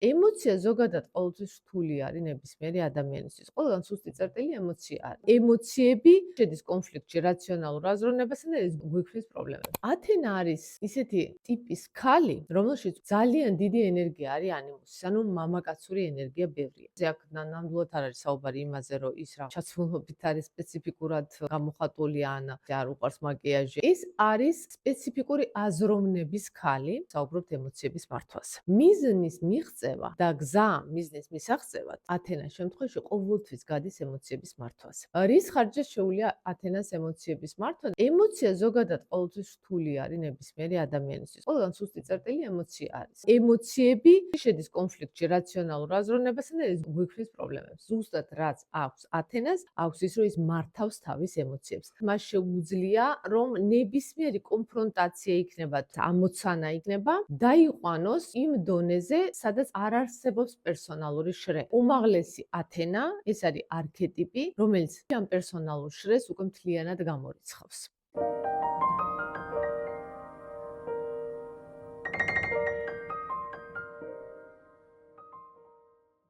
ემოცია ზოგადად ყოველთვის რთული არის ნებისმიერი ადამიანისთვის. ყველგან სუსტი წერტილი ემოცია არის. ემოციები შედის კონფლიქტში რაციონალურ აზროვნებასთან და ეს გვიქმნის პრობლემებს. ათენა არის ისეთი ტიპის ქალი, რომელშიც ძალიან დიდი ენერგია არის ანიმუსის, ანუ მამაკაცური ენერგია ბევრია. აქ ნამდვილად არ არის საუბარი იმაზე, რომ ის რა ჩაცმულობით არის სპეციფიკურად გამოხატული ან არ უყვარს მაკიაჟი. ეს არის სპეციფიკური აზროვნების ქალი, საუბრობთ ემოციების მართვაზე. მიზნის მიღწევა და გზა მიზნის მისაღწევად ათენას შემთხვევაში ყოველთვის გადის ემოციების მართვაზე. რის ხარჯზე შეუძლია ათენას ემოციების მართვა? ემოცია ზოგადად ყოველთვის რთული არის ნებისმიერი ადამიანისთვის. ყველგან სუსტი წერტილი ემოცია არის. ემოციები შედის კონფლიქტში რაციონალურ აზროვნებასთან და ეს გვიქმნის პრობლემებს. ზუსტად რაც აქვს ათენას, აქვს ის, რომ ის მართავს თავის ემოციებს. მას შეუძლია, რომ ნებისმიერი კონფრონტაცია იქნება, ამოცანა იქნება, დაიყვანოს იმ დონეზე, სადაც არ არსებობს პერსონალური შრე. უმაღლესი ათენა, ეს არის არქეტიპი, რომელიც ამ პერსონალურ შრეს უკვე მთლიანად გამორიცხავს.